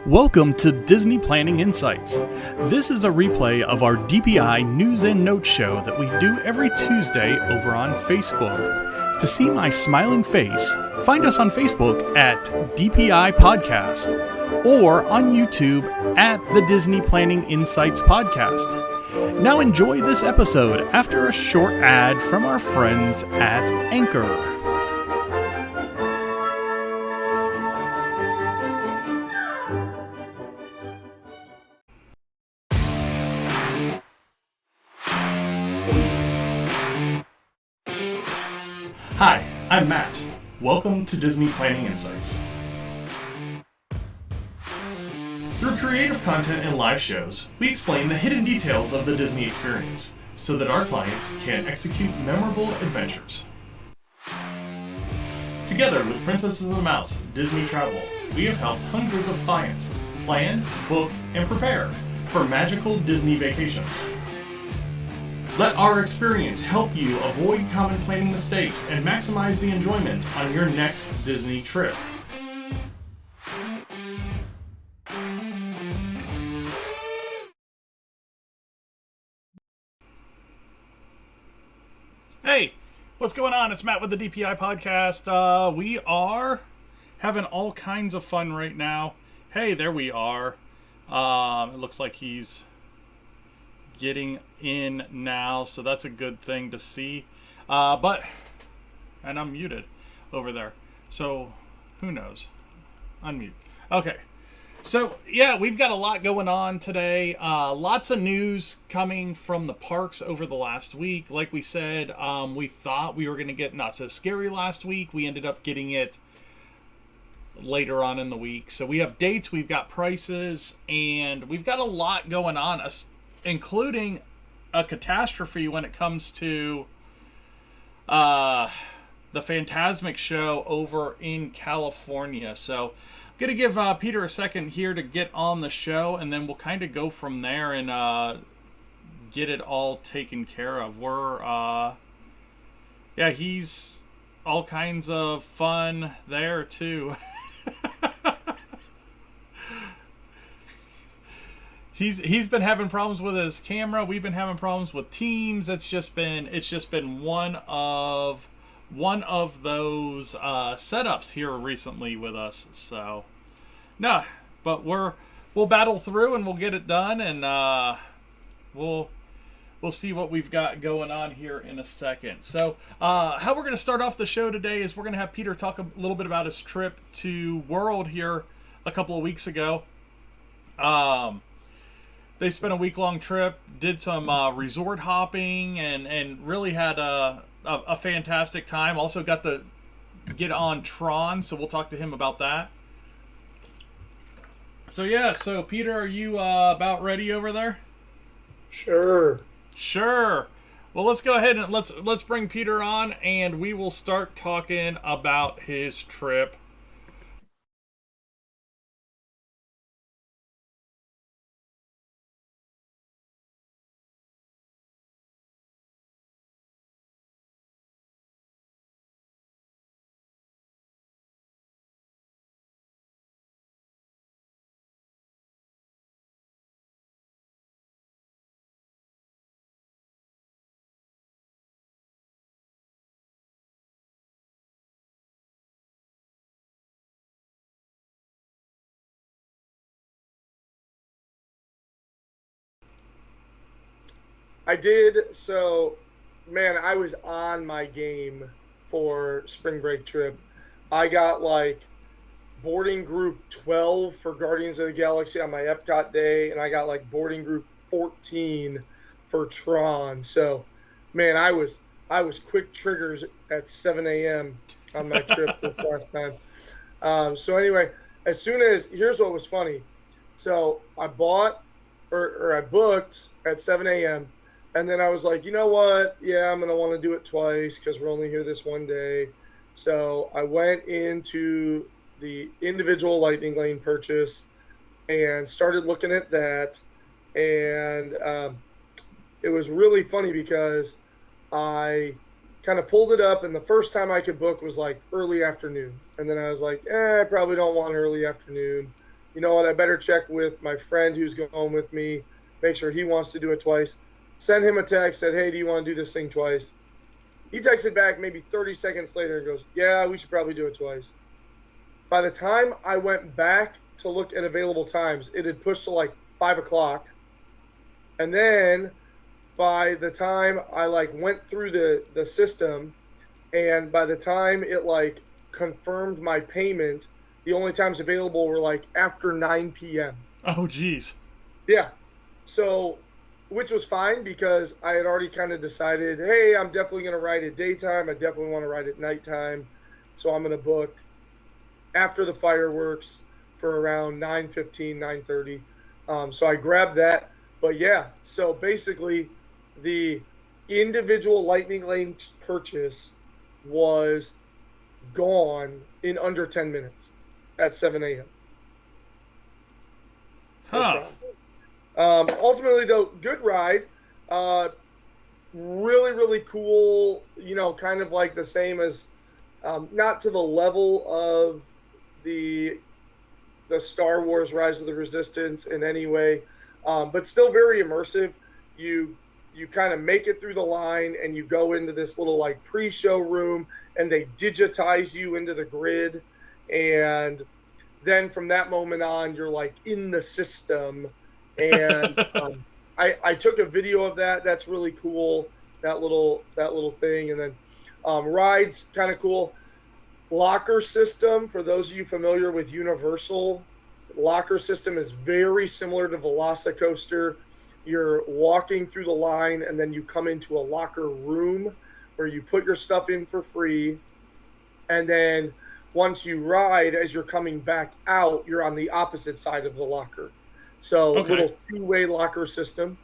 Welcome to Disney Planning Insights. This is a replay of our DPI News and Notes show that we do every Tuesday over on Facebook. To see my smiling face, find us on Facebook at DPI Podcast or on YouTube at the Disney Planning Insights Podcast. Now enjoy this episode after a short ad from our friends at Anchor. Hi, I'm Matt. Welcome to Disney Planning Insights. Through creative content and live shows, we explain the hidden details of the Disney experience so that our clients can execute memorable adventures. Together with Princesses and the Mouse Disney Travel, we have helped hundreds of clients plan, book, and prepare for magical Disney vacations. Let our experience help you avoid common planning mistakes and maximize the enjoyment on your next Disney trip. Hey, what's going on? It's Matt with the DPI Podcast. We are having all kinds of fun right now. Hey, there we are. It looks like he's getting in now, so that's a good thing to see. And I'm muted over there, so who knows? Unmute. Okay. So, yeah, we've got a lot going on today. Lots of news coming from the parks over the last week. Like we said, we thought we were going to get Not So Scary last week. We ended up getting it later on in the week. So we have dates, we've got prices, and we've got a lot going on, including a catastrophe when it comes to the Fantasmic show over in California. So I'm going to give Peter a second here to get on the show, and then we'll kind of go from there and get it all taken care of. He's all kinds of fun there too. He's been having problems with his camera. We've been having problems with Teams. It's just been one of those setups here recently with us. So no, but we'll battle through and we'll get it done, and we'll see what we've got going on here in a second. So how we're going to start off the show today is we're going to have Peter talk a little bit about his trip to World here a couple of weeks ago. They spent a week-long trip, did some resort hopping, and really had a fantastic time. Also got to get on Tron, so we'll talk to him about that. So Peter, are you about ready over there? Sure. Well, let's go ahead and let's bring Peter on, and we will start talking about his trip. I did. So, man, I was on my game for spring break trip. I got like boarding group 12 for Guardians of the Galaxy on my Epcot day, and I got like boarding group 14 for Tron. So, man, I was quick triggers at 7 a.m. on my trip this last time. So anyway, here's what was funny. So I bought or I booked at 7 a.m. And then I was like, you know what? Yeah, I'm going to want to do it twice because we're only here this one day. So I went into the individual Lightning Lane purchase and started looking at that. And it was really funny because I kind of pulled it up, and the first time I could book was like early afternoon. And then I was like, I probably don't want early afternoon. you know what, I better check with my friend who's going with me, make sure he wants to do it twice. Send him a text, said, hey, do you want to do this thing twice? He texted back maybe 30 seconds later and goes, yeah, we should probably do it twice. By the time I went back to look at available times, it had pushed to like 5 o'clock. And then by the time I like went through the system, and by the time it like confirmed my payment, the only times available were like after 9 p.m. Oh, geez. Yeah. So, which was fine because I had already kind of decided, hey, I'm definitely going to ride at daytime. I definitely want to ride at nighttime. So I'm going to book after the fireworks for around 9:15, 9:30. So I grabbed that. But yeah, so basically the individual Lightning Lane purchase was gone in under 10 minutes at 7 a.m. Huh. Ultimately, though, good ride. Really, really cool. You know, kind of like the same as, not to the level of the Star Wars Rise of the Resistance in any way, but still very immersive. You kind of make it through the line and you go into this little like pre-show room and they digitize you into the grid, and then from that moment on you're like in the system. And I took a video of that. That's really cool. That little thing. And then rides, kind of cool. Locker system, for those of you familiar with Universal, locker system is very similar to Velocicoaster. You're walking through the line and then you come into a locker room where you put your stuff in for free. And then once you ride, as you're coming back out, you're on the opposite side of the locker. So Okay. Little two-way locker system.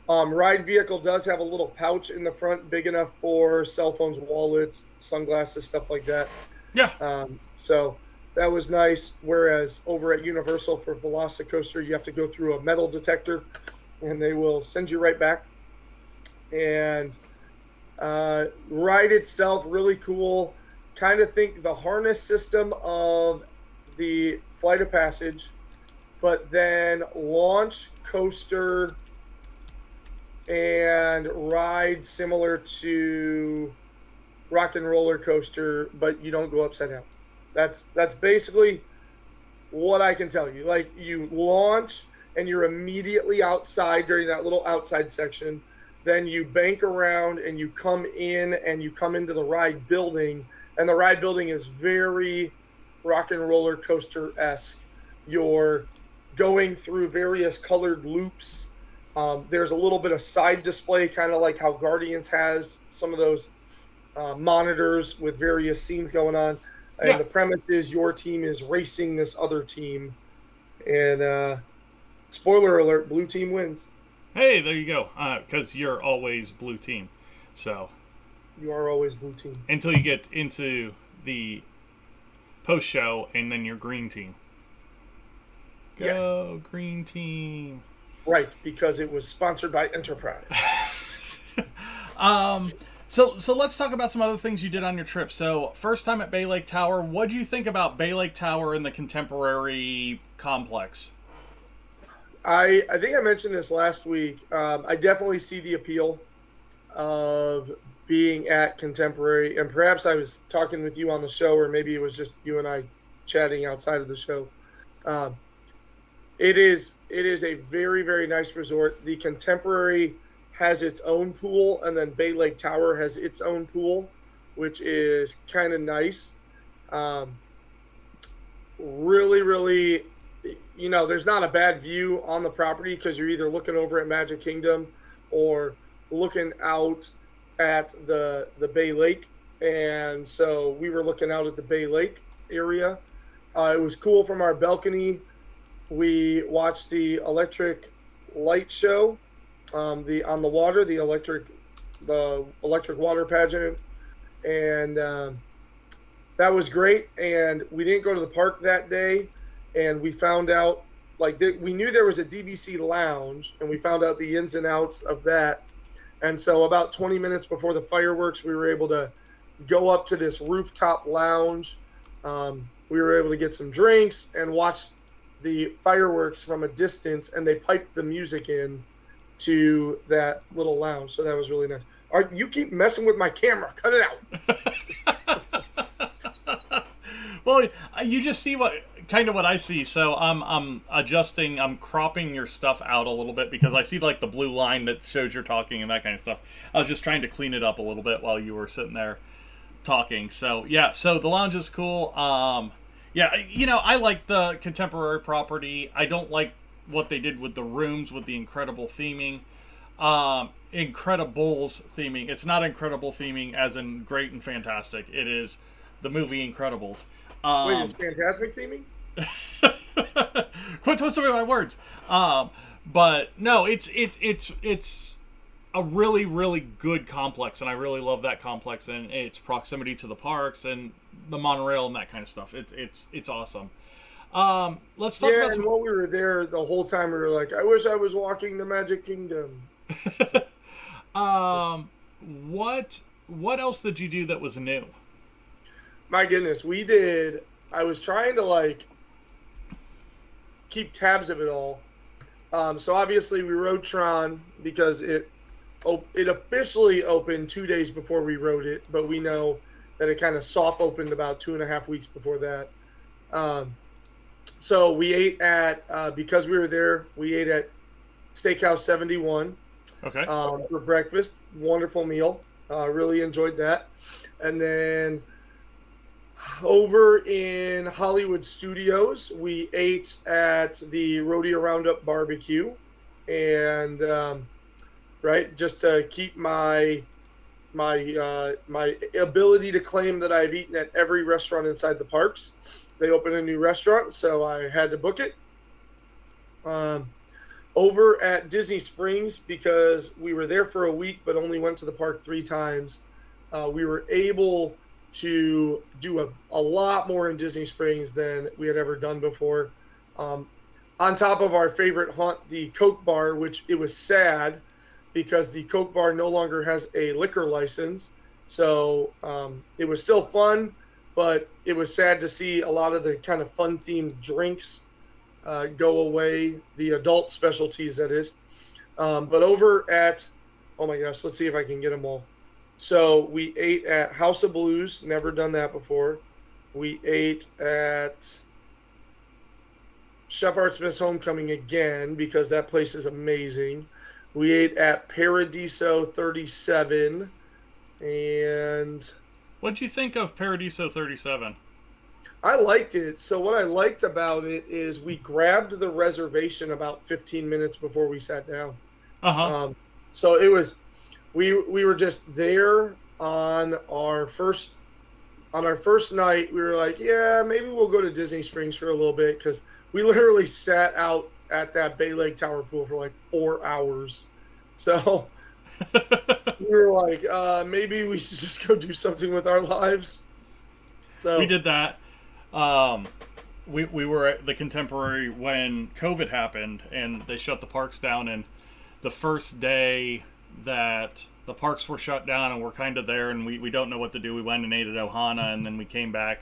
Ride vehicle does have a little pouch in the front, big enough for cell phones, wallets, sunglasses, stuff like that. Yeah. So that was nice. Whereas over at Universal for Velocicoaster, you have to go through a metal detector, and they will send you right back. And ride itself, really cool. Kind of think the harness system of the Flight of Passage, but then launch coaster and ride similar to Rock and Roller Coaster, but you don't go upside down. That's basically what I can tell you. Like, you launch and you're immediately outside during that little outside section. Then you bank around and you come in and you come into the ride building, and the ride building is very Rock and Roller Coaster-esque. You're going through various colored loops. There's a little bit of side display, kind of like how Guardians has some of those monitors with various scenes going on. And Yeah. the premise is your team is racing this other team. And spoiler alert, blue team wins. Hey, there you go. Because you're always blue team. So You are always blue team. until you get into the post show, and then you're green team. Go green team. Right, because it was sponsored by Enterprise. So let's talk about some other things you did on your trip. So first time at Bay Lake Tower, what do you think about Bay Lake Tower and the contemporary complex? I think I mentioned this last week. I definitely see the appeal of being at Contemporary, and perhaps I was talking with you on the show, or maybe it was just you and I chatting outside of the show. It is a very, very nice resort. The Contemporary has its own pool, and then Bay Lake Tower has its own pool, which is kind of nice. Really, really, there's not a bad view on the property because you're either looking over at Magic Kingdom or looking out at the Bay Lake. And so we were looking out at the Bay Lake area. It was cool from our balcony. We watched the electric light show, on the water, the electric water pageant, and that was great. And we didn't go to the park that day, and we found out, we knew there was a DVC lounge, and we found out the ins and outs of that. And so about 20 minutes before the fireworks, we were able to go up to this rooftop lounge. We were able to get some drinks and watch the fireworks from a distance, and they piped the music in to that little lounge. So that was really nice. All right, you keep messing with my camera. Cut it out. Well, you just see what I see. So I'm adjusting. I'm cropping your stuff out a little bit because I see like the blue line that shows you're talking and that kind of stuff. I was just trying to clean it up a little bit while you were sitting there talking. So yeah. So the lounge is cool. Yeah, I like the contemporary property. I don't like what they did with the rooms with the incredible theming. Incredibles theming. It's not incredible theming as in great and fantastic. It is the movie Incredibles. Wait, it's Fantasmic theming? Quit twisting my words. But no, it's a really, really good complex, and I really love that complex and its proximity to the parks and the monorail and that kind of stuff. It's awesome. Let's talk about and while we were there, the whole time we were like, I wish I was walking the Magic Kingdom. What else did you do that was new? My goodness, I was trying to keep tabs of it all. So obviously we rode Tron because it officially opened 2 days before we rode it, but we know that it kind of soft opened about 2.5 weeks before that. So we ate because we were there, we ate at Steakhouse 71. Okay. For breakfast. Wonderful meal. Really enjoyed that. And then over in Hollywood Studios, we ate at the Rodeo Roundup Barbecue. And, just to keep my ability to claim that I've eaten at every restaurant inside the parks. They opened a new restaurant, so I had to book it. Over at Disney Springs, because we were there for a week but only went to the park 3 times, we were able to do a lot more in Disney Springs than we had ever done before. On top of our favorite haunt, the Coke Bar, which it was sad because the Coke Bar no longer has a liquor license. So it was still fun, but it was sad to see a lot of the kind of fun-themed drinks go away, the adult specialties, that is. But over at, oh my gosh, let's see if I can get them all. So we ate at House of Blues, never done that before. We ate at Chef Art Smith's Homecoming again, because that place is amazing. We ate at Paradiso 37, and... What'd you think of Paradiso 37? I liked it. So what I liked about it is we grabbed the reservation about 15 minutes before we sat down. So it was, we were just there on our first night. We were like, yeah, maybe we'll go to Disney Springs for a little bit, because we literally sat out at that Bay Lake Tower pool for like 4 hours. So we were like, maybe we should just go do something with our lives. So we did that. We were at the Contemporary when COVID happened and they shut the parks down, and the first day that the parks were shut down and we're kind of there and we don't know what to do, we went and ate at Ohana, and then we came back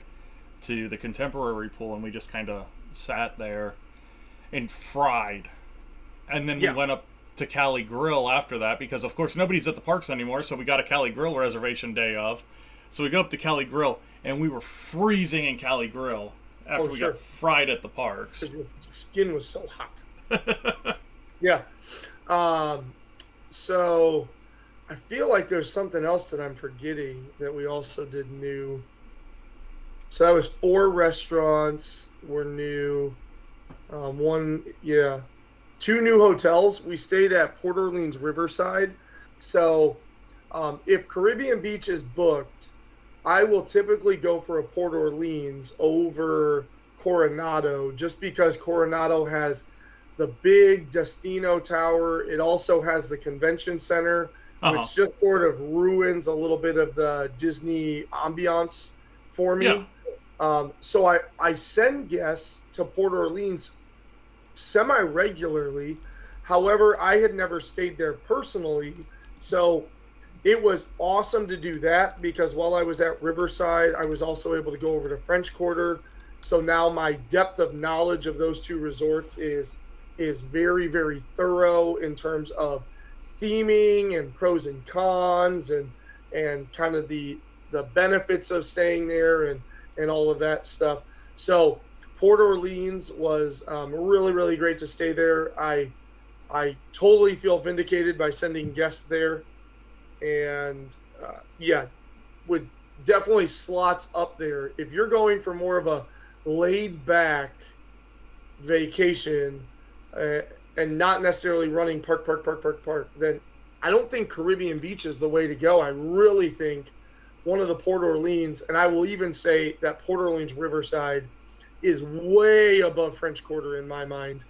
to the Contemporary pool and we just kind of sat there and fried. And then we went up to Cali Grill after that, because of course nobody's at the parks anymore, so we got a Cali Grill reservation day of. So we go up to Cali Grill, and we were freezing in Cali Grill after we got fried at the parks. Your skin was so hot. Yeah. So I feel like there's something else that I'm forgetting that we also did new. So that was 4 restaurants were new. 2 new hotels. We stayed at Port Orleans Riverside. So if Caribbean Beach is booked, I will typically go for a Port Orleans over Coronado, just because Coronado has the big Destino Tower. It also has the convention center, which just sort of ruins a little bit of the Disney ambiance for me. Yeah. So I send guests to Port Orleans semi-regularly. However, I had never stayed there personally, so it was awesome to do that, because while I was at Riverside, I was also able to go over to French Quarter So now my depth of knowledge of those two resorts is very, very thorough in terms of theming and pros and cons and kind of the benefits of staying there and all of that stuff. So Port Orleans was really, really great to stay there. I totally feel vindicated by sending guests there, and yeah, would definitely slots up there. If you're going for more of a laid back vacation and not necessarily running park, then I don't think Caribbean Beach is the way to go. I really think one of the Port Orleans, and I will even say that Port Orleans Riverside is way above French Quarter in my mind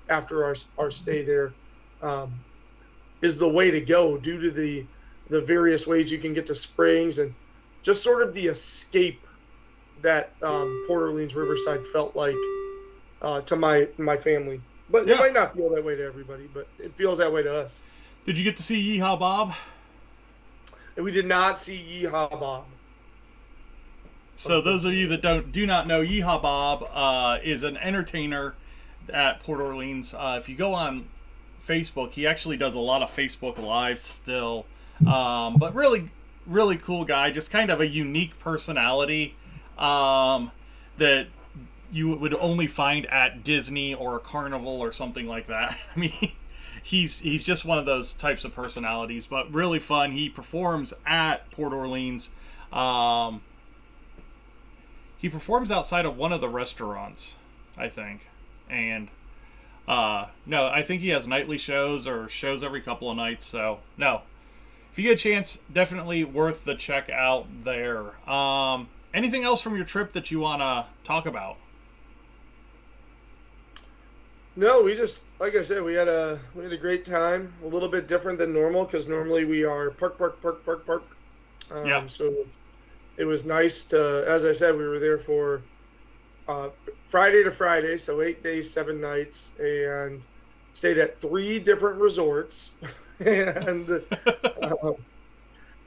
after our stay there, is the way to go due to the various ways you can get to Springs and just sort of the escape that Port Orleans Riverside felt like to my family. But it might not feel that way to everybody, but it feels that way to us. Did you get to see Yeehaw Bob? And we did not see Yeehaw Bob. So those of you that do not know, Yeehaw Bob is an entertainer at Port Orleans. If you go on Facebook, he actually does a lot of Facebook Lives still. But really, really cool guy. Just kind of a unique personality that you would only find at Disney or a carnival or something like that. I mean, he's just one of those types of personalities, but really fun. He performs at Port Orleans. He performs outside of one of the restaurants, I think. And no, I think he has nightly shows or shows every couple of nights. So no, if you get a chance, definitely worth the check out there. Anything else from your trip that you want to talk about? No, we just, like I said, we had a great time. A little bit different than normal because normally we are park. Yeah. So it was nice to, as I said, we were there for Friday to Friday, so 8 days, 7 nights, and stayed at 3 different resorts. And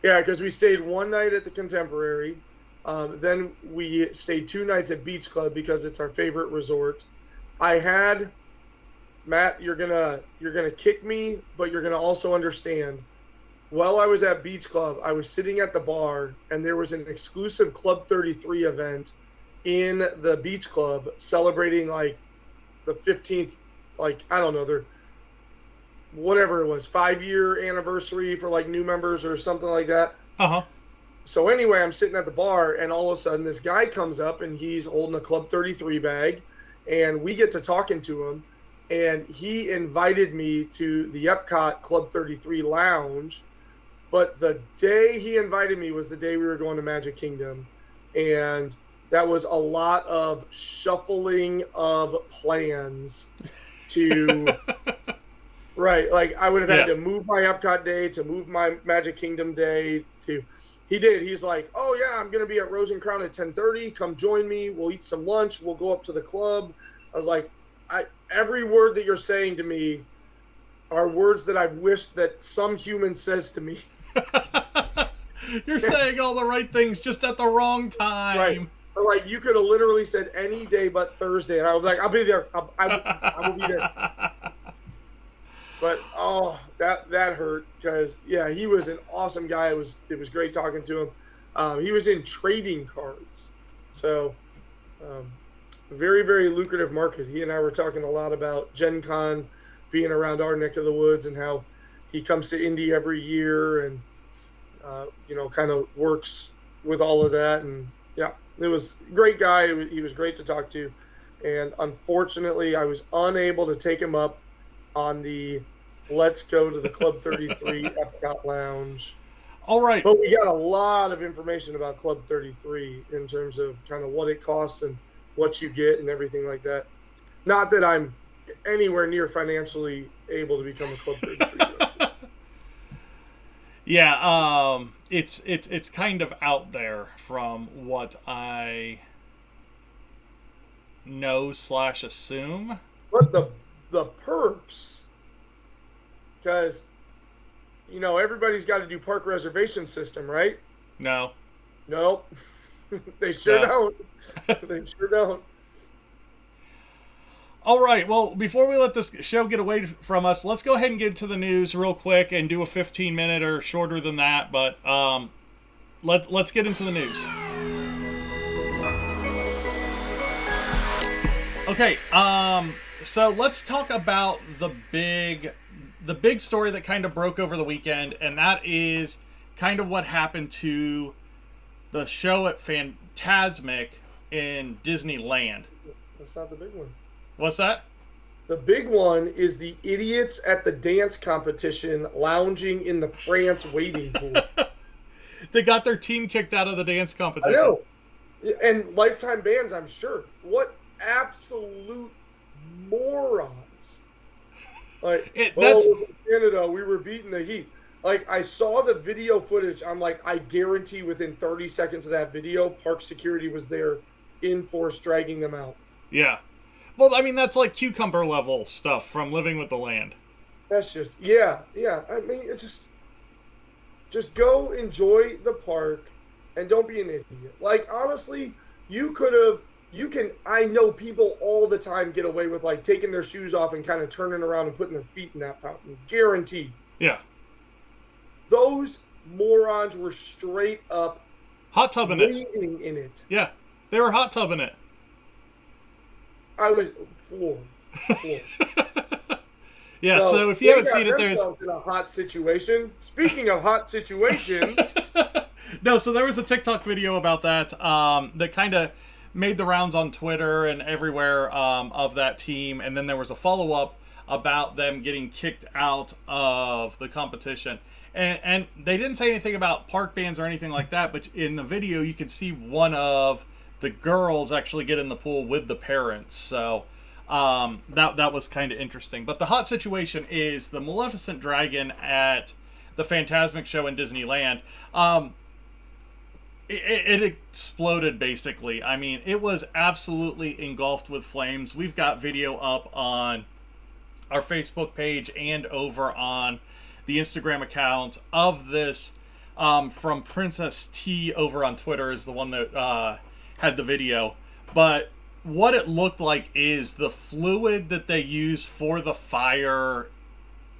yeah, because we stayed 1 night at the Contemporary. Then we stayed 2 nights at Beach Club because it's our favorite resort. I had, Matt, you're gonna kick me, but you're gonna also understand. While I was at Beach Club, I was sitting at the bar, and there was an exclusive Club 33 event in the Beach Club celebrating like the 15th, like I don't know, their whatever it was, 5-year anniversary for like new members or something like that. So anyway, I'm sitting at the bar, and all of a sudden this guy comes up, and he's holding a Club 33 bag, and we get to talking to him, and he invited me to the Epcot Club 33 lounge. But the day he invited me was the day we were going to Magic Kingdom, and that was a lot of shuffling of plans to right, like I would have had to move my Epcot day, to move my Magic Kingdom day, to he's like, oh yeah, I'm gonna be at Rose and Crown at 10:30, come join me, we'll eat some lunch, we'll go up to the club. I was like, every word that you're saying to me are words that I've wished that some human says to me. You're saying all the right things just at the wrong time. Right. But like you could have literally said any day but Thursday, and I was like, I'll be there. I will be there. But oh, that hurt because yeah, he was an awesome guy. It was great talking to him. He was in trading cards, so very, very lucrative market. He and I were talking a lot about Gen Con being around our neck of the woods and how he comes to Indy every year and kind of works with all of that. And yeah, it was a great guy. He was great to talk to. And unfortunately, I was unable to take him up on the let's go to the Club 33 Epcot Lounge. All right. But we got a lot of information about Club 33 in terms of kind of what it costs and what you get and everything like that. Not that I'm anywhere near financially able to become a Club 33. Yeah, it's kind of out there from what I know / assume. But the perks, because everybody's got to do park reservation system, right? No. Nope. They sure don't. They sure don't. All right. Well, before we let this show get away from us, let's go ahead and get to the news real quick and do a 15-minute or shorter than that. But let's get into the news. Okay. So let's talk about the big story that kind of broke over the weekend, and that is kind of what happened to the show at Fantasmic in Disneyland. That's not the big one. What's that? The big one is the idiots at the dance competition lounging in the France waiting pool. They got their team kicked out of the dance competition. I know. And lifetime bans, I'm sure. What absolute morons. Like, Canada, we were beating the Heat. Like, I saw the video footage. I'm like, I guarantee within 30 seconds of that video, park security was there in force dragging them out. Yeah. Well, I mean, that's like cucumber level stuff from Living with the Land. That's just, yeah. I mean, it's just go enjoy the park and don't be an idiot. Like, honestly, I know people all the time get away with, like, taking their shoes off and kind of turning around and putting their feet in that fountain. Guaranteed. Yeah. Those morons were straight up hot tubbing it. In it. Yeah. They were hot tubbing it. I was floored. Yeah, so if you haven't seen it, there's in a hot situation. Speaking of hot situation, no, so there was a TikTok video about that that kind of made the rounds on Twitter and everywhere of that team, and then there was a follow-up about them getting kicked out of the competition. And they didn't say anything about park bans or anything like that, but in the video you could see one of the girls actually get in the pool with the parents. So that was kind of interesting. But the hot situation is the Maleficent dragon at the Fantasmic show in Disneyland. It exploded, basically. I mean, it was absolutely engulfed with flames. We've got video up on our Facebook page and over on the Instagram account of this from Princess T over on Twitter is the one that had the video. But what it looked like is the fluid that they use for the fire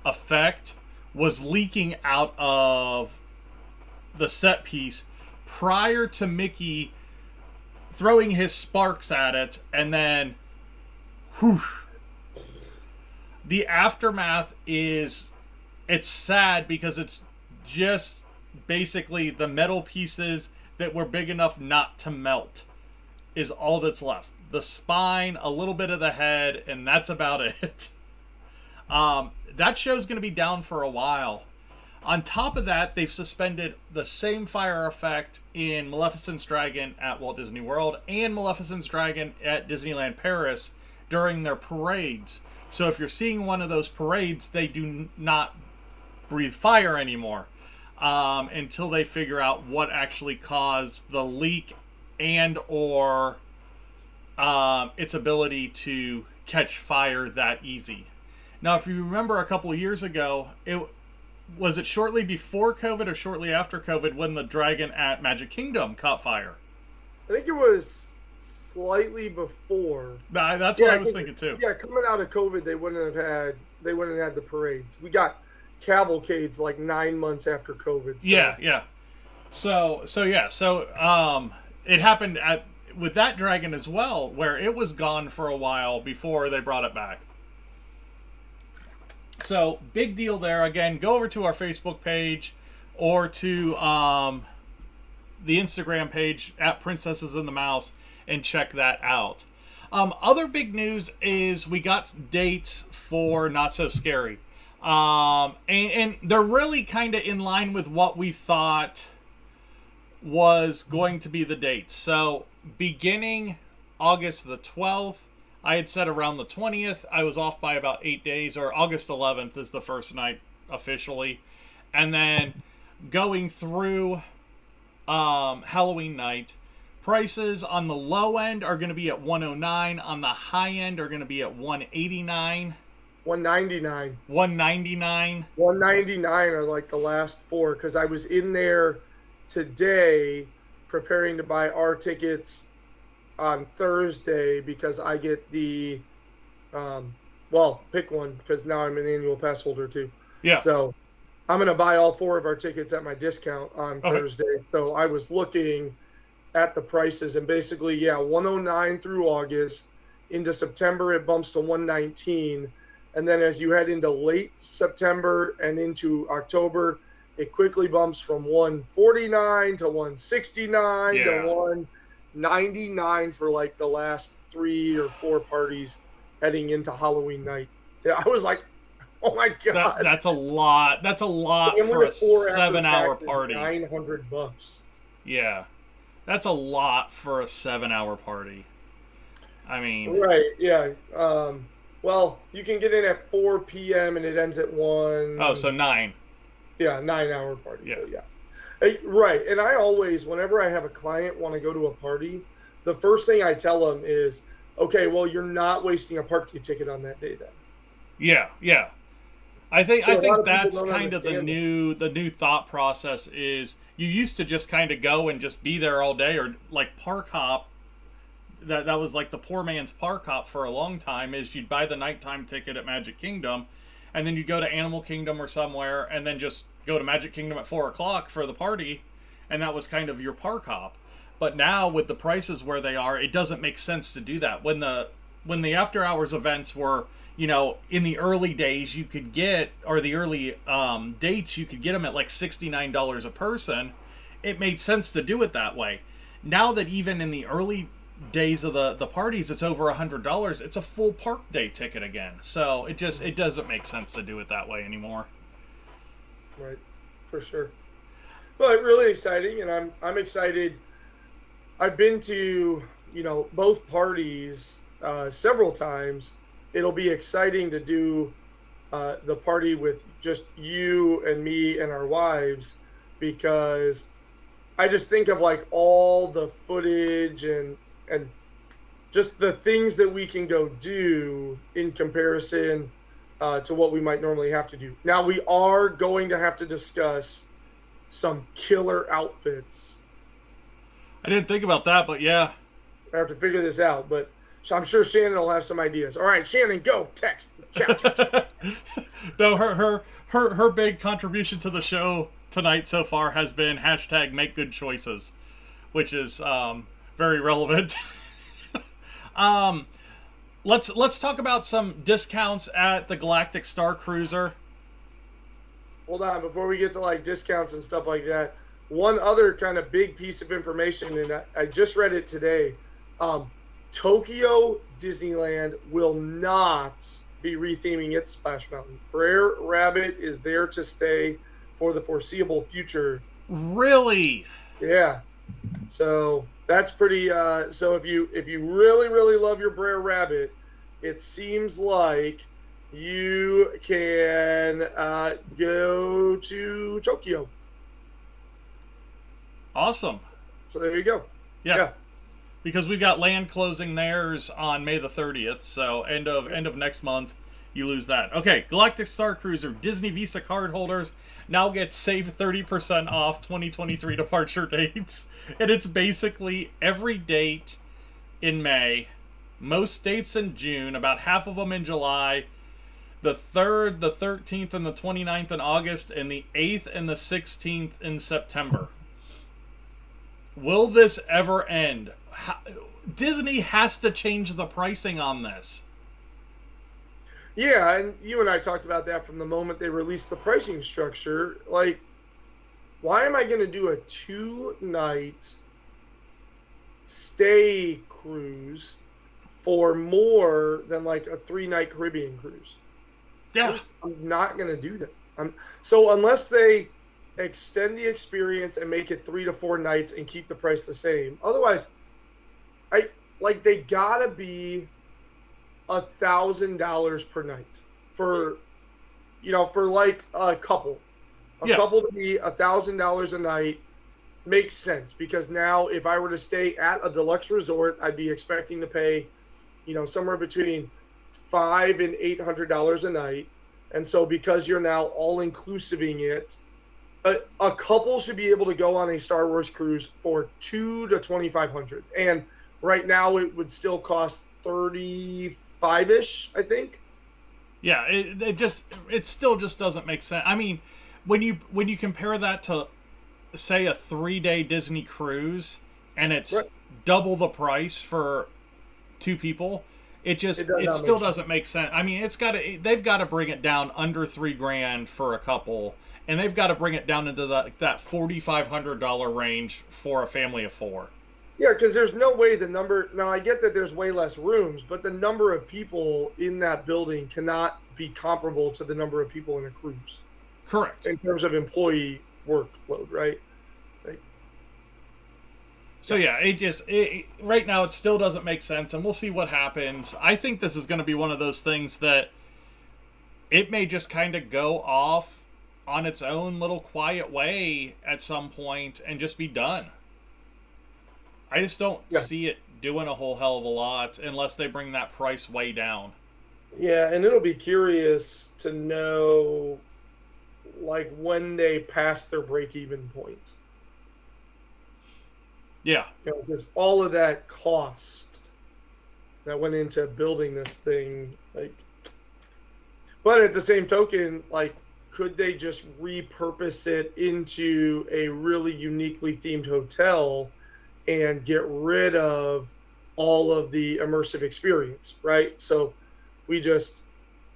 effect was leaking out of the set piece prior to Mickey throwing his sparks at it, and then whew, the aftermath is, it's sad because it's just basically the metal pieces that were big enough not to melt is all that's left. The spine, a little bit of the head, and that's about it. That show's going to be down for a while. On top of that, they've suspended the same fire effect in Maleficent's Dragon at Walt Disney World and Maleficent's Dragon at Disneyland Paris during their parades. So if you're seeing one of those parades, they do not breathe fire anymore until they figure out what actually caused the leak and or its ability to catch fire that easy. Now, if you remember a couple of years ago, was it shortly before COVID or shortly after COVID when the dragon at Magic Kingdom caught fire? I think it was slightly before. That's what I was thinking too. Yeah, coming out of COVID, they wouldn't have had the parades. We got cavalcades like 9 months after COVID. So. Yeah. So it happened with that dragon as well, where it was gone for a while before they brought it back. So, big deal there. Again, go over to our Facebook page or to the Instagram page at Princesses and the Mouse and check that out. Other big news is we got dates for Not So Scary. And they're really kind of in line with what we thought was going to be the dates. So, beginning August the 12th, I had said around the 20th. I was off by about 8 days, or August 11th is the first night officially. And then going through Halloween night, prices on the low end are going to be at $109. On the high end are going to be at $189. $199. $199. $199 are like the last four, because I was in there today preparing to buy our tickets on Thursday because I get the Well, pick one because now I'm an annual pass holder too. Yeah. So I'm going to buy all 4 of our tickets at my discount on Okay. Thursday. So I was looking at the prices and basically, yeah, 109 through August. Into September, it bumps to 119. And then as you head into late September and into October, it quickly bumps from 149 to 169 Yeah. to 199 for like the last 3 or 4 parties heading into Halloween night. Yeah, I was like, oh my god, that's a lot. That's a lot Family for a of 4 after 7-hour tax is party. $900. Yeah, that's a lot for a 7-hour party. I mean, Right, yeah. Well, you can get in at 4 p.m. and it ends at 1. oh, so 9. Yeah, 9-hour party. Yeah. But yeah. Hey, right. And I always, whenever I have a client want to go to a party, the first thing I tell them is, okay, well, you're not wasting a party ticket on that day then. Yeah, yeah. I think So a lot of people that's don't kind of the new thought process is you used to just kind of go and just be there all day, or like park hop. That was like the poor man's park hop for a long time. Is you'd buy the nighttime ticket at Magic Kingdom, and then you'd go to Animal Kingdom or somewhere, and then just go to Magic Kingdom at 4 o'clock for the party, and that was kind of your park hop. But now with the prices where they are, it doesn't make sense to do that. When the after hours events were, in the early days you could get, or the early dates, you could get them at like $69 a person. It made sense to do it that way. Now that even in the early days of the parties, it's over $100. It's a full park day ticket again. So it doesn't make sense to do it that way anymore. Right, for sure. But really exciting, and I'm excited. I've been to both parties several times. It'll be exciting to do the party with just you and me and our wives, because I just think of like all the footage and just the things that we can go do in comparison to what we might normally have to do. Now, we are going to have to discuss some killer outfits. I didn't think about that, but yeah. I have to figure this out, but I'm sure Shannon will have some ideas. All right, Shannon, go. Text. Chat. No, her big contribution to the show tonight so far has been hashtag make good choices, which is very relevant. Let's talk about some discounts at the Galactic Star Cruiser. Hold on, before we get to like discounts and stuff like that, one other kind of big piece of information, and I just read it today. Tokyo Disneyland will not be retheming its Splash Mountain. Brer Rabbit is there to stay for the foreseeable future. Really? Yeah. So that's pretty. So if you really love your Brer Rabbit, it seems like you can go to Tokyo. Awesome. So there you go. Yeah. Because we've got land closing theirs on May the 30th, so end of next month, you lose that. Okay, Galactic Star Cruiser Disney Visa card holders now get save 30% off 2023 departure dates, and it's basically every date in May, most dates in June, about half of them in July, the 3rd, the 13th, and the 29th in August, and the 8th and the 16th in September. Will this ever end? Disney has to change the pricing on this. Yeah, and you and I talked about that from the moment they released the pricing structure. Like, why am I going to do a 2-night stay cruise for more than like a 3-night Caribbean cruise? Yeah. I'm not going to do that. So unless they extend the experience and make it 3 to 4 nights and keep the price the same. Otherwise, they gotta be $1,000 per night for like a couple. A couple to be $1,000 a night makes sense, because now if I were to stay at a deluxe resort, I'd be expecting to pay, somewhere between $500 and $800 a night. And so because you're now all inclusiving it, a couple should be able to go on a Star Wars cruise for $2,000 to $2,500, and right now it would still cost $3,500 5-ish, I think. Yeah, it still just doesn't make sense. I mean, when you compare that to, say, a 3-day Disney cruise, and it's Right. double the price for 2 people, it still doesn't make sense. I mean, they've got to bring it down under $3,000 for a couple, and they've got to bring it down into that $4,500 range for a family of 4. Yeah, because there's no way the number. Now, I get that there's way less rooms, but the number of people in that building cannot be comparable to the number of people in a cruise. Correct. In terms of employee workload, right? So yeah, right now it still doesn't make sense, and we'll see what happens. I think this is going to be one of those things that it may just kind of go off on its own little quiet way at some point and just be done. I just don't see it doing a whole hell of a lot unless they bring that price way down. Yeah, and it'll be curious to know, like, when they pass their break-even point. Yeah. Because all of that cost that went into building this thing, like, but at the same token, like, could they just repurpose it into a really uniquely themed hotel and get rid of all of the immersive experience, right? So we just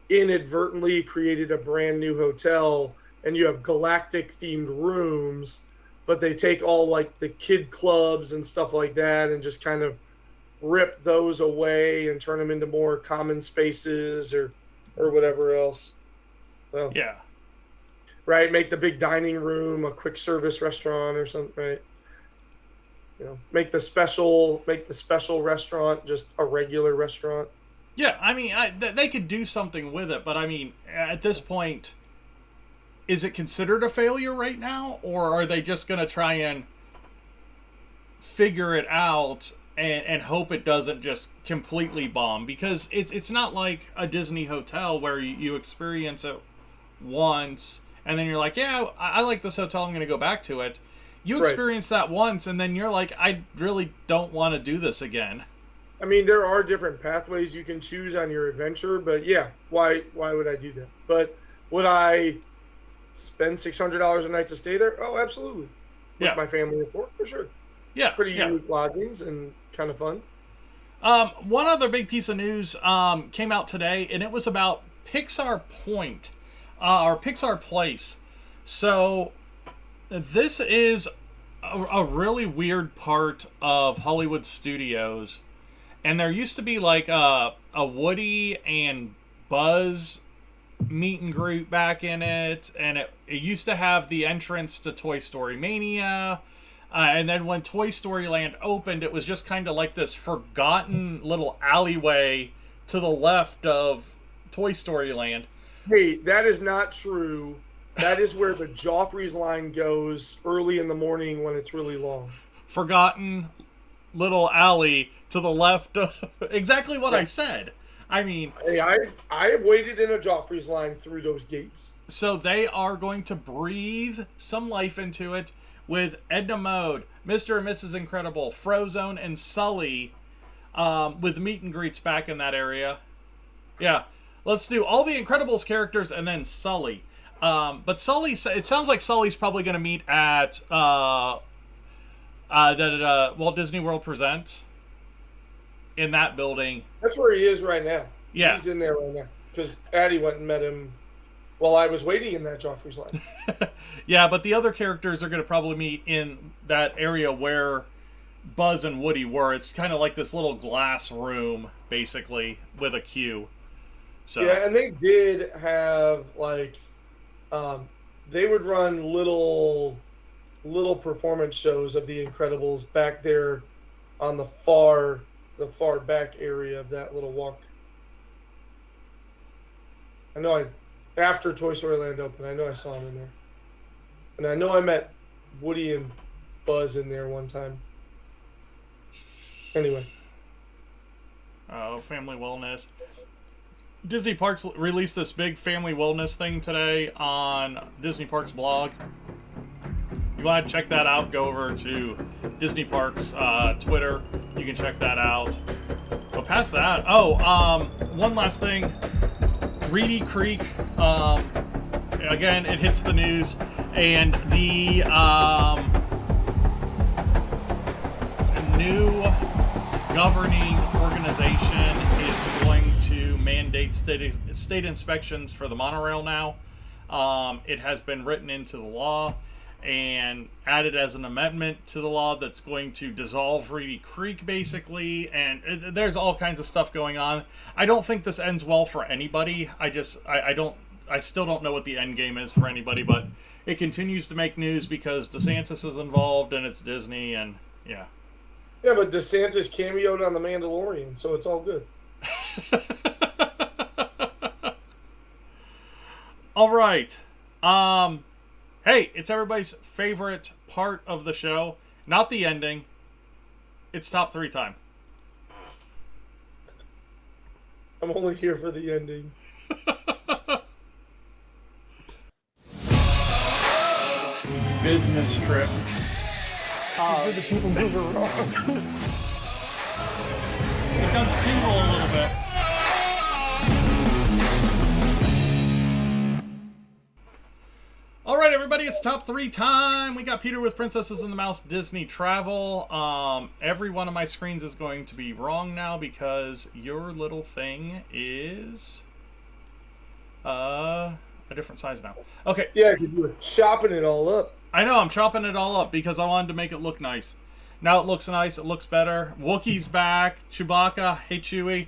inadvertently created a brand new hotel, and you have galactic themed rooms, but they take all like the kid clubs and stuff like that and just kind of rip those away and turn them into more common spaces or whatever else. So, yeah. Right, make the big dining room a quick service restaurant or something, right? Make the special restaurant just a regular restaurant. Yeah, I mean, they could do something with it, but I mean, at this point, is it considered a failure right now, or are they just going to try and figure it out and hope it doesn't just completely bomb? Because it's not like a Disney hotel where you experience it once and then you're like, yeah, I like this hotel, I'm going to go back to it. You experience that once, and then you're like, I really don't want to do this again. I mean, there are different pathways you can choose on your adventure, but yeah, why would I do that? But would I spend $600 a night to stay there? Oh, absolutely. With my family of 4, for sure. Yeah. Pretty unique lodgings and kind of fun. One other big piece of news came out today, and it was about Pixar Point, or Pixar Place. So this is a really weird part of Hollywood Studios, and there used to be like a Woody and Buzz meet and greet back in it, and it used to have the entrance to Toy Story Mania, and then when Toy Story Land opened, it was just kind of like this forgotten little alleyway to the left of Toy Story Land. Hey, that is not true. That is where the Joffrey's line goes early in the morning when it's really long. Forgotten little alley to the left of exactly what I said. I mean, hey, I have waited in a Joffrey's line through those gates. So they are going to breathe some life into it with Edna Mode, Mr. and Mrs. Incredible, Frozone, and Sully, with meet and greets back in that area. Yeah, let's do all the Incredibles characters and then Sully. But Sully, it sounds like Sully's probably going to meet at Walt Disney World Presents in that building. That's where he is right now. Yeah. He's in there right now. Because Addie went and met him while I was waiting in that Joffrey's line. Yeah, but the other characters are going to probably meet in that area where Buzz and Woody were. It's kind of like this little glass room, basically, with a queue. So. Yeah, and they did have, like, they would run little performance shows of the Incredibles back there on the far back area of that little walk. I know after Toy Story Land opened, I know I saw him in there. And I know I met Woody and Buzz in there one time. Anyway. Oh, family wellness. Disney Parks released this big family wellness thing today on Disney Parks blog. You want to check that out, go over to Disney Parks Twitter. You can check that out. past that. One last thing. Reedy Creek. Again, it hits the news, and the new governing organization is going to mandate state inspections for the monorail now. It has been written into the law and added as an amendment to the law that's going to dissolve Reedy Creek, basically, and there's all kinds of stuff going on. I don't think this ends well for anybody. I still don't know what the end game is for anybody, but it continues to make news because DeSantis is involved and it's Disney, and yeah. Yeah, but DeSantis cameoed on The Mandalorian, so it's all good. All right. Hey, it's everybody's favorite part of the show. Not the ending. It's top 3 time. I'm only here for the ending. Business trip. Did the people move around? It does tingle a little bit. All right, everybody, it's top 3 time. We got Peter with Princesses and the Mouse Disney Travel. Every one of my screens is going to be wrong now because your little thing is a different size now. Okay. Yeah, because you were chopping it all up. I know, I'm chopping it all up because I wanted to make it look nice. Now it looks nice, it looks better. Wookiee's back, Chewbacca, hey Chewie.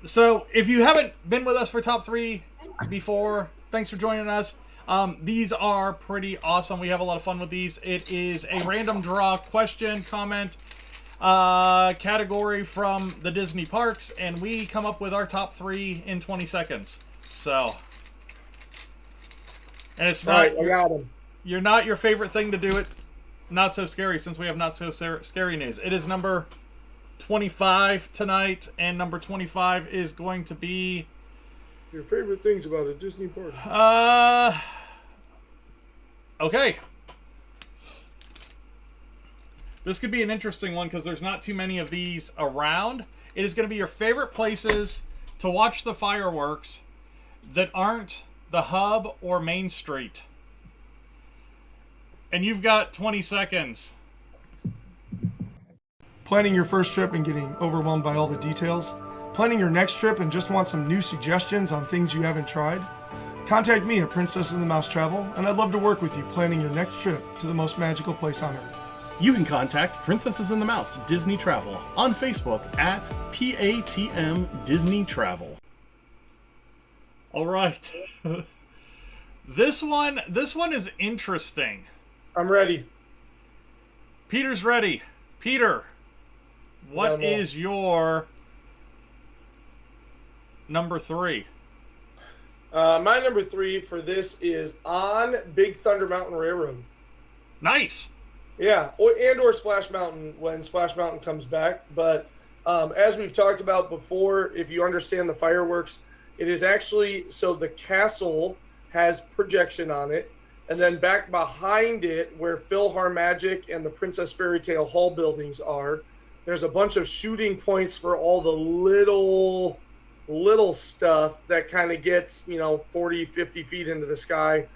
So if you haven't been with us for top 3 before, thanks for joining us. These are pretty awesome. We have a lot of fun with these. It is a random draw question, comment, category from the Disney parks, and we come up with our top 3 in 20 seconds. So, and it's not, I got him. You're not your favorite thing to do it. Not so scary, since we have not so scary news. It is number 25 tonight, and number 25 is going to be your favorite things about a Disney park. Okay. This could be an interesting one because there's not too many of these around. It is going to be your favorite places to watch the fireworks that aren't the Hub or Main Street. And you've got 20 seconds. Planning your first trip and getting overwhelmed by all the details? Planning your next trip and just want some new suggestions on things you haven't tried? Contact me at Princess and the Mouse Travel, and I'd love to work with you planning your next trip to the most magical place on earth. You can contact Princesses and the Mouse Disney Travel on Facebook at PATM Disney Travel. All right. This one is interesting. I'm ready. Peter's ready. Peter, what is your number 3? My number 3 for this is on Big Thunder Mountain Railroad. Nice. Yeah, or Splash Mountain when Splash Mountain comes back. But as we've talked about before, if you understand the fireworks, it is actually, so the castle has projection on it. And then back behind it, where PhilharMagic and the Princess Fairy Tale Hall buildings are, there's a bunch of shooting points for all the little stuff that kind of gets, 40, 50 feet into the sky.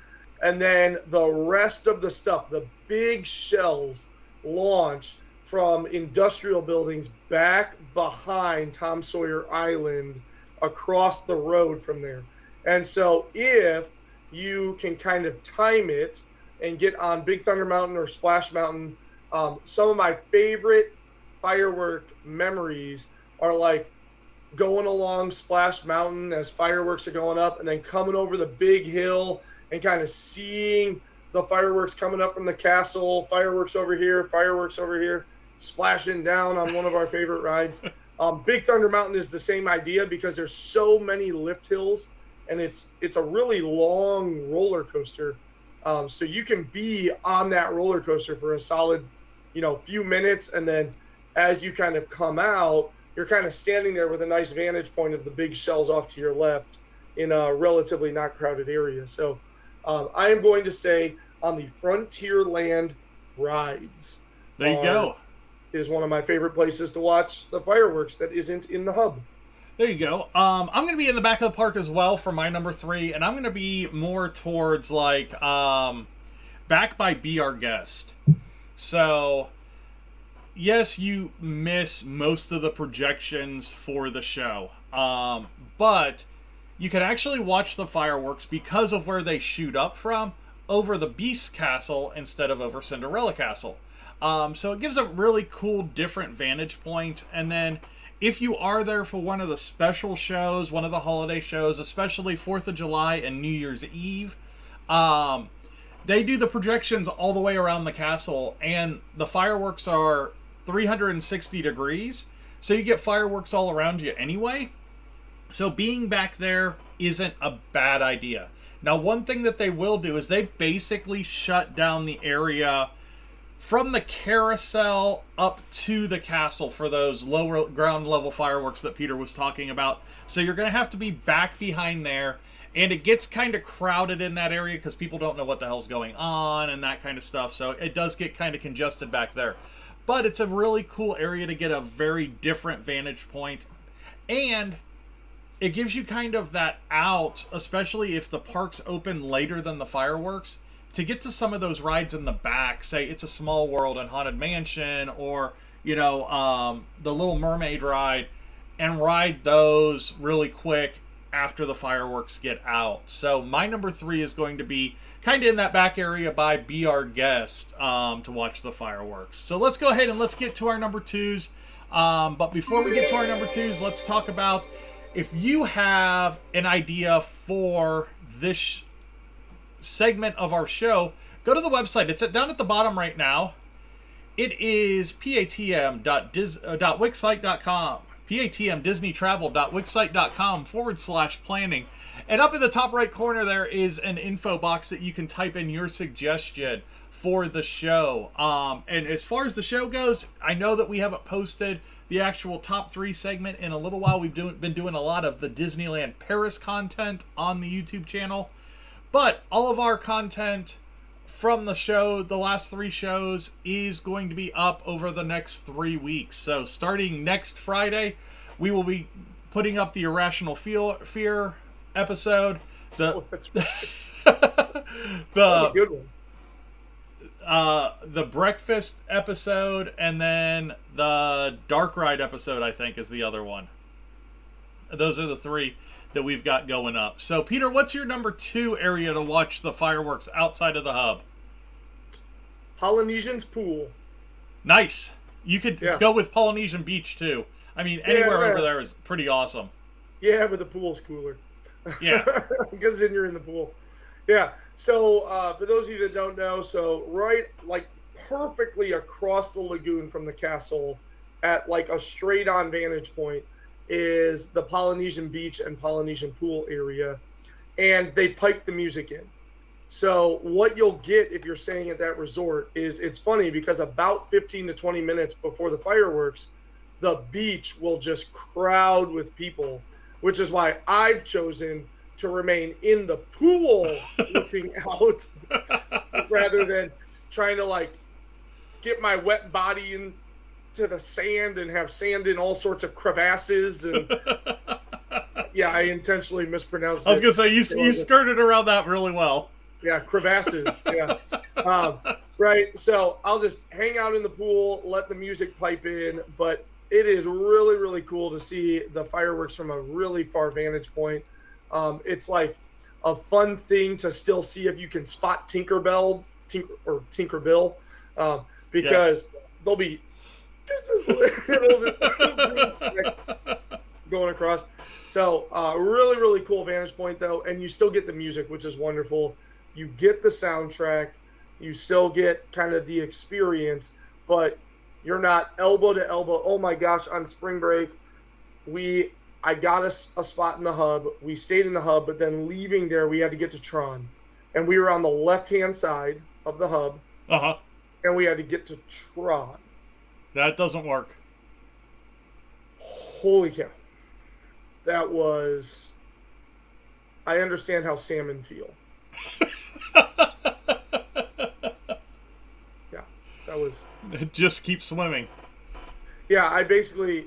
And then the rest of the stuff, the big shells, launch from industrial buildings back behind Tom Sawyer Island across the road from there. And so if you can kind of time it and get on Big Thunder Mountain or Splash Mountain, some of my favorite firework memories are like going along Splash Mountain as fireworks are going up and then coming over the big hill and kind of seeing the fireworks coming up from the castle, fireworks over here, splashing down on one of our favorite rides. Big Thunder Mountain is the same idea because there's so many lift hills and it's a really long roller coaster. So you can be on that roller coaster for a solid, few minutes. And then as you kind of come out, you're kind of standing there with a nice vantage point of the big shells off to your left in a relatively not crowded area. So I am going to say on the Frontierland rides. There you go. is one of my favorite places to watch the fireworks that isn't in the hub. There you go. I'm going to be in the back of the park as well for my number 3, and I'm going to be more towards like back by Be Our Guest. So, yes, you miss most of the projections for the show, but you can actually watch the fireworks because of where they shoot up from over the Beast Castle instead of over Cinderella Castle. So it gives a really cool, different vantage point. And then if you are there for one of the special shows, one of the holiday shows, especially 4th of July and New Year's Eve, they do the projections all the way around the castle, and the fireworks are 360 degrees, so you get fireworks all around you anyway. So being back there isn't a bad idea. Now, one thing that they will do is they basically shut down the area from the carousel up to the castle for those lower ground level fireworks that Peter was talking about. So you're going to have to be back behind there, and it gets kind of crowded in that area because people don't know what the hell's going on and that kind of stuff. So it does get kind of congested back there. But it's a really cool area to get a very different vantage point. And it gives you kind of that out, especially if the park's open later than the fireworks, to get to some of those rides in the back. Say It's a Small World and Haunted Mansion, or the Little Mermaid ride, and ride those really quick after the fireworks get out. So my number 3 is going to be kind of in that back area by Be Our Guest to watch the fireworks. So let's go ahead and let's get to our number 2s. But before we get to our number 2s, let's talk about, if you have an idea for this segment of our show, go to the website. It's down at the bottom right now. It is patm.wixsite.com, patmdisneytravel.wixsite.com/planning. And up in the top right corner there is an info box that you can type in your suggestion for the show. And as far as the show goes, I know that we haven't posted the actual top 3 segment in a little while. We've been doing a lot of the Disneyland Paris content on the YouTube channel. But all of our content from the show, the last 3 shows, is going to be up over the next 3 weeks. So starting next Friday, we will be putting up the Irrational Fear episode. That's right. That's a good one. The breakfast episode, and then the dark ride episode, I think, is the other one. Those are the 3 that we've got going up. So Peter, what's your number 2 area to watch the fireworks outside of the hub? Polynesian's Pool. Nice. You could go with Polynesian Beach too. I mean, anywhere over there is pretty awesome. Yeah, but the pool's cooler. Yeah. Because then you're in the pool. Yeah. So for those of you that don't know, so right, like perfectly across the lagoon from the castle at like a straight on vantage point is the Polynesian Beach and Polynesian Pool area. And they pipe the music in. So what you'll get if you're staying at that resort is, it's funny because about 15 to 20 minutes before the fireworks, the beach will just crowd with people, which is why I've chosen to remain in the pool looking out rather than trying to like get my wet body into the sand and have sand in all sorts of crevasses. And yeah, I intentionally mispronounced it. I was going to say, you skirted around that really well. Yeah, crevasses. Yeah. Right. So I'll just hang out in the pool, let the music pipe in. But it is really, really cool to see the fireworks from a really far vantage point. It's like a fun thing to still see if you can spot Tinkerbell because they'll be going across. So really, really cool vantage point though. And you still get the music, which is wonderful. You get the soundtrack, you still get kind of the experience, but you're not elbow to elbow. Oh my gosh, on spring break, I got a spot in the hub. We stayed in the hub, but then leaving there, we had to get to Tron. And we were on the left-hand side of the hub. Uh-huh. And we had to get to Tron. That doesn't work. Holy cow. That was... I understand how salmon feel. Yeah, that was... Just keep swimming. Yeah, I basically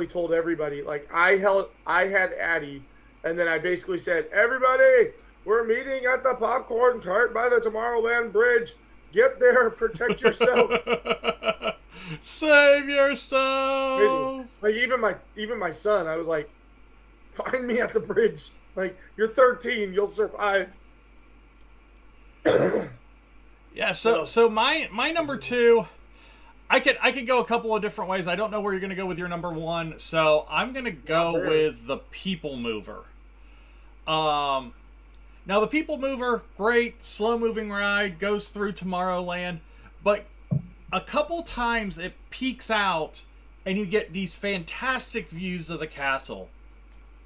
told everybody, like I had Addie, and then I basically said, everybody, we're meeting at the popcorn cart by the Tomorrowland Bridge. Get there, protect yourself. Save Basically, yourself. like even my son, I was like, find me at the bridge. Like, you're 13, you'll survive. Yeah. So my number two. I could go a couple of different ways. I don't know where you're going to go with your number one, so I'm going to go with the People Mover. Now the People Mover, great, slow-moving ride, goes through Tomorrowland, but a couple times it peaks out, and you get these fantastic views of the castle.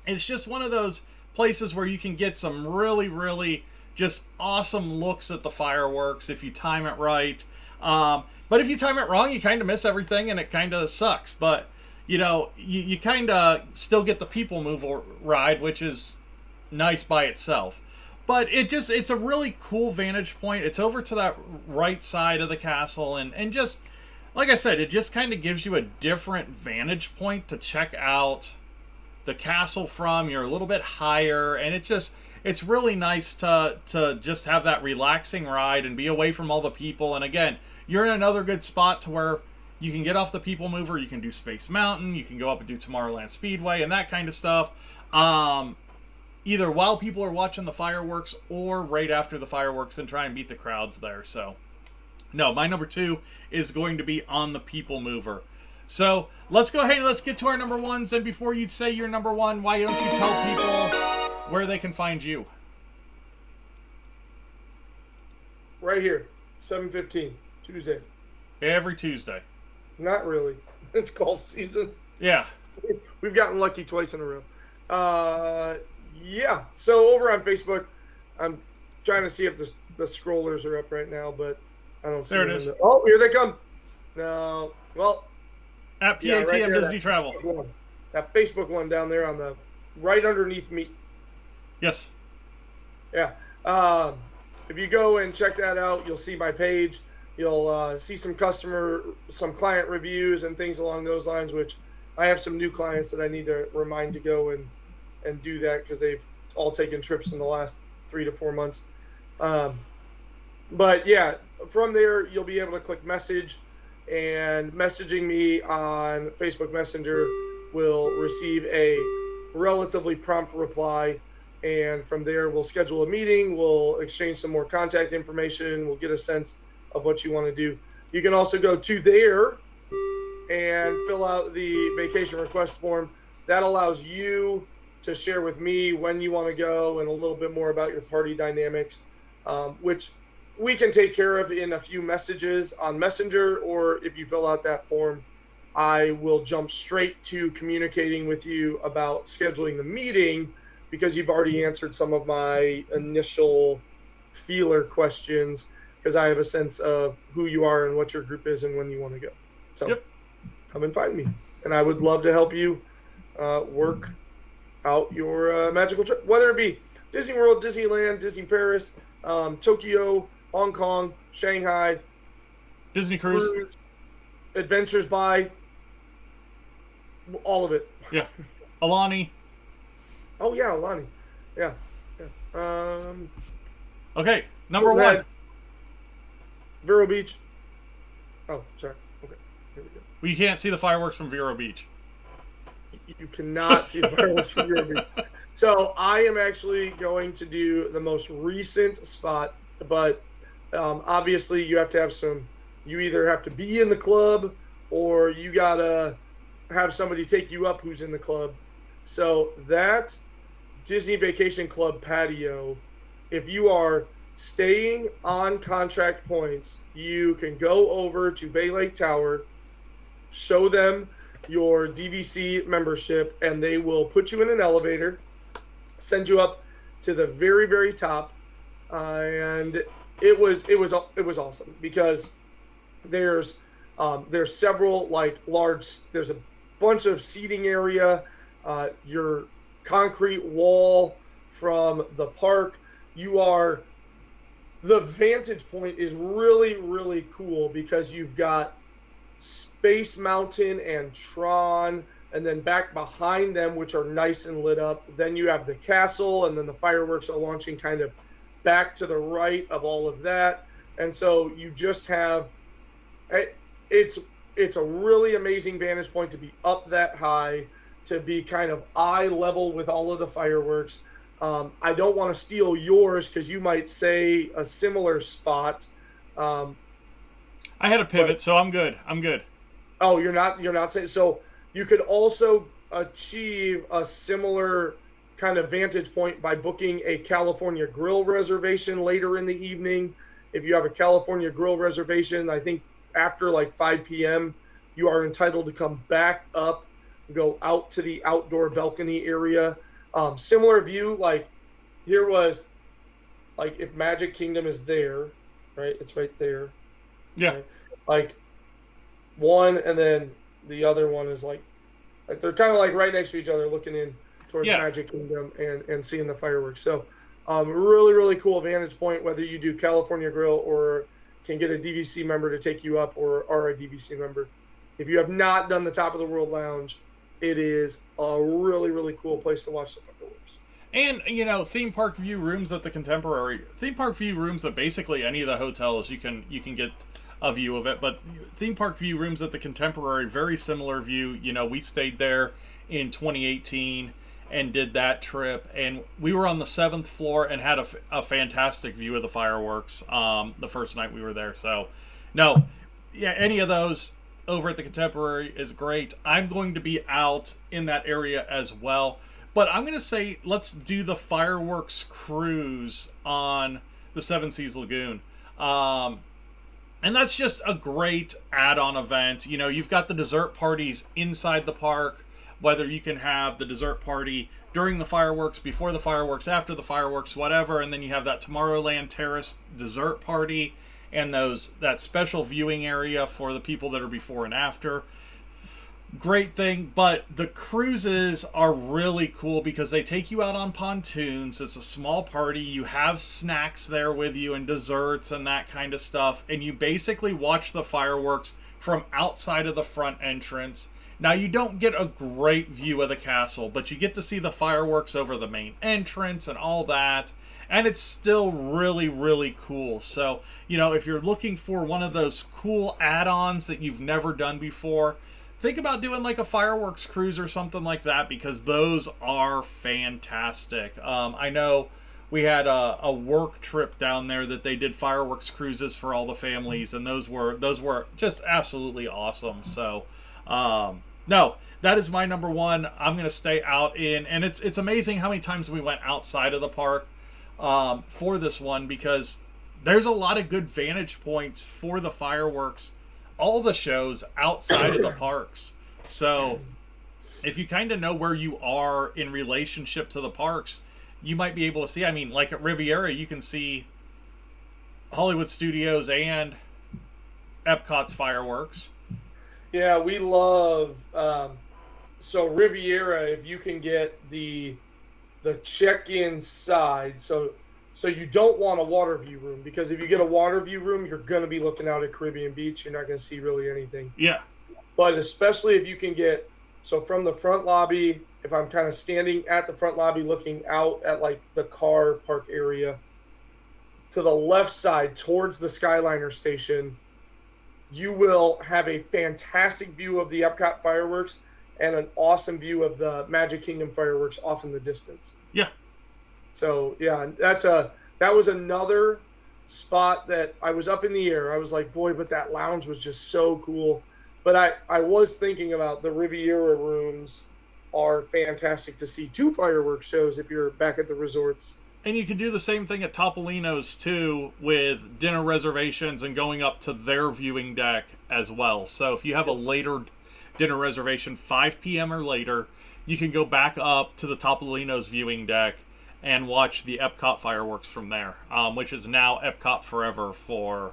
It's just one of those places where you can get some really, really just awesome looks at the fireworks if you time it right. But if you time it wrong, you kind of miss everything, and it kind of sucks. But, you kind of still get the People Mover ride, which is nice by itself. But it's a really cool vantage point. It's over to that right side of the castle, and just, like I said, it just kind of gives you a different vantage point to check out the castle from. You're a little bit higher, and it's really nice to just have that relaxing ride and be away from all the people. And again, you're in another good spot to where you can get off the People Mover, you can do Space Mountain, you can go up and do Tomorrowland Speedway and that kind of stuff. Either while people are watching the fireworks or right after the fireworks, and try and beat the crowds there. So, no, my number two is going to be on the People Mover. So, let's go ahead and let's get to our number ones. And before you say your number one, why don't you tell people where they can find you? Right here, 7:15. Tuesday. Every Tuesday. Not really. It's golf season. Yeah. We've gotten lucky twice in a row. Yeah. So over on Facebook, I'm trying to see if the scrollers are up right now, but I don't see there them. It is. Oh, here they come. No. Well. At PATM right there, Disney Travel. That Facebook one down there on the right underneath me. Yes. Yeah. If you go and check that out, you'll see my page. You'll see some client reviews and things along those lines, which I have some new clients that I need to remind to go and do that because they've all taken trips in the last 3 to 4 months. But yeah, from there, you'll be able to click message, and messaging me on Facebook Messenger will receive a relatively prompt reply. And from there, we'll schedule a meeting. We'll exchange some more contact information. We'll get a sense of what you want to do. You can also go to there and fill out the vacation request form. That allows you to share with me when you want to go and a little bit more about your party dynamics, which we can take care of in a few messages on Messenger, or if you fill out that form, I will jump straight to communicating with you about scheduling the meeting, because you've already answered some of my initial feeler questions, because I have a sense of who you are and what your group is and when you want to go. So Come and find me. And I would love to help you work out your magical trip, whether it be Disney World, Disneyland, Disney Paris, Tokyo, Hong Kong, Shanghai, Disney Cruise, Adventures by, all of it. Yeah. Alani. Oh, yeah, Alani. Yeah. Okay, number one. Vero Beach. Oh, sorry. Okay, here we go. Well, you can't see the fireworks from Vero Beach. You cannot see the fireworks from Vero Beach. So I am actually going to do the most recent spot, but obviously you have to have you either have to be in the club or you got to have somebody take you up who's in the club. So that Disney Vacation Club patio, if you are staying on contract points, you can go over to Bay Lake Tower, show them your DVC membership, and they will put you in an elevator, send you up to the very, very top. And it was awesome because there's several there's a bunch of seating area, your concrete wall from the park. The vantage point is really, really cool because you've got Space Mountain and Tron, and then back behind them, which are nice and lit up. Then you have the castle, and then the fireworks are launching kind of back to the right of all of that. And so you just have it's a really amazing vantage point to be up that high, to be kind of eye level with all of the fireworks. I don't want to steal yours because you might say a similar spot. I had a pivot, so I'm good. Oh, you're not saying so. You could also achieve a similar kind of vantage point by booking a California Grill reservation later in the evening. If you have a California Grill reservation, I think after like 5 p.m., you are entitled to come back up, go out to the outdoor balcony area. Similar view, like here was, like if Magic Kingdom is there, right? It's right there. Yeah. Right? Like one, and then the other one is like they're kind of like right next to each other, looking in towards Magic Kingdom and seeing the fireworks. So really, really cool vantage point, whether you do California Grill or can get a DVC member to take you up or are a DVC member. If you have not done the Top of the World Lounge, it is a really, really cool place to watch the fireworks. And, you know, theme park view rooms at the Contemporary, theme park view rooms at basically any of the hotels, you can get a view of it. But theme park view rooms at the Contemporary, very similar view. You know, we stayed there in 2018 and did that trip, and we were on the 7th floor and had a fantastic view of the fireworks the first night we were there. So, no, yeah, any of those over at the Contemporary is great. I'm going to be out in that area as well. But I'm going to say let's do the fireworks cruise on the Seven Seas Lagoon. And that's just a great add-on event. You know, you've got the dessert parties inside the park, whether you can have the dessert party during the fireworks, before the fireworks, after the fireworks, whatever. And then you have that Tomorrowland Terrace dessert party and that special viewing area for the people that are before and after. Great thing. But the cruises are really cool because they take you out on pontoons. It's a small party. You have snacks there with you and desserts and that kind of stuff. And you basically watch the fireworks from outside of the front entrance. Now, you don't get a great view of the castle, but you get to see the fireworks over the main entrance and all that. And it's still really, really cool. So, you know, if you're looking for one of those cool add-ons that you've never done before, think about doing like a fireworks cruise or something like that, because those are fantastic. I know we had a work trip down there that they did fireworks cruises for all the families, and those were just absolutely awesome. So, no, that is my number one. I'm going to stay out in, and it's amazing how many times we went outside of the park for this one, because there's a lot of good vantage points for the fireworks, all the shows outside of the parks. So if you kind of know where you are in relationship to the parks, you might be able to see. I mean, like at Riviera, you can see Hollywood Studios and Epcot's fireworks. Yeah, we love so Riviera, if you can get the check-in side, so you don't want a water view room, because if you get a water view room, you're going to be looking out at Caribbean Beach. You're not going to see really anything. Yeah. But especially if you can get, so from the front lobby, if I'm kind of standing at the front lobby looking out at like the car park area, to the left side towards the Skyliner station, you will have a fantastic view of the Epcot fireworks and an awesome view of the Magic Kingdom fireworks off in the distance. Yeah. So yeah, that was another spot that I was up in the air. I was like, boy, but that lounge was just so cool. But I was thinking about the Riviera rooms are fantastic to see 2 fireworks shows if you're back at the resorts. And you can do the same thing at Topolino's too, with dinner reservations and going up to their viewing deck as well. So if you have a later dinner reservation, 5 p.m. or later, you can go back up to the Topolino's viewing deck and watch the Epcot fireworks from there, which is now Epcot Forever for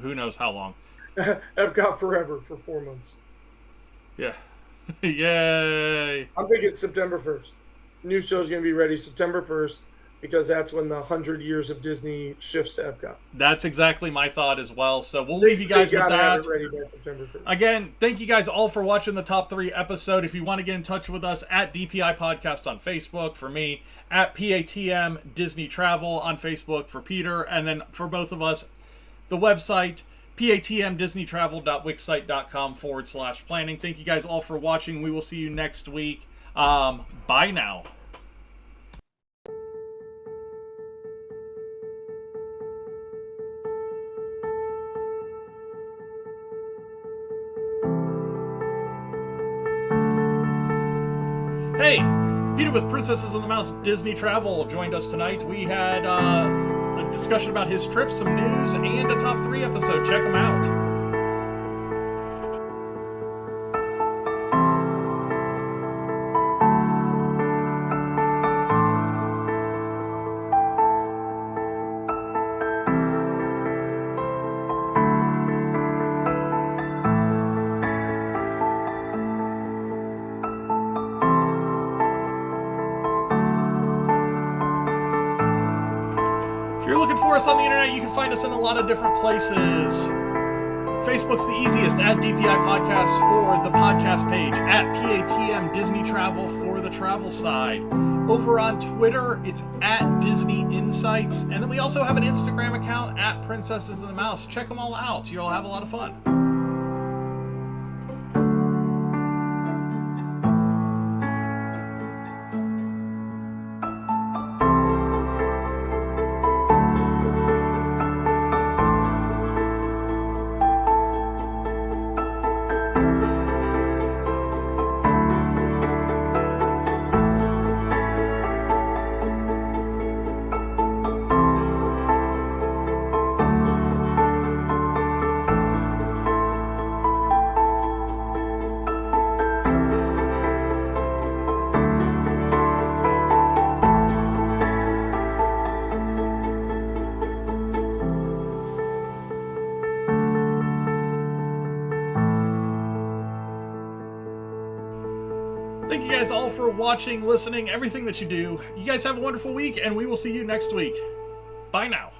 who knows how long. Epcot Forever for 4 months. Yeah. Yay. I'm thinking September 1st. New show's going to be ready September 1st. because that's when the 100 years of Disney shifts to Epcot. That's exactly my thought as well. So we'll leave you guys with Have that. it ready by September 1st. Again, thank you guys all for watching the Top 3 episode. If you want to get in touch with us, at DPI Podcast on Facebook for me, at PATM Disney Travel on Facebook for Peter, and then for both of us, the website, patmdisneytravel.wixsite.com/planning. Thank you guys all for watching. We will see you next week. Bye now. Hey, Peter with Princesses and the Mouse Disney Travel joined us tonight. We had a discussion about his trip, some news, and a top 3 episode. Check them out. If you're looking for us on the internet, you can find us in a lot of different places. Facebook's the easiest, at DPI Podcast for the podcast page, at PATM Disney Travel for the travel side. Over on Twitter, it's at Disney Insights. And then we also have an Instagram account, at Princesses and the Mouse. Check them all out. You'll have a lot of fun. Thank you guys all for watching, listening, everything that you do. You guys have a wonderful week, and we will see you next week. Bye now.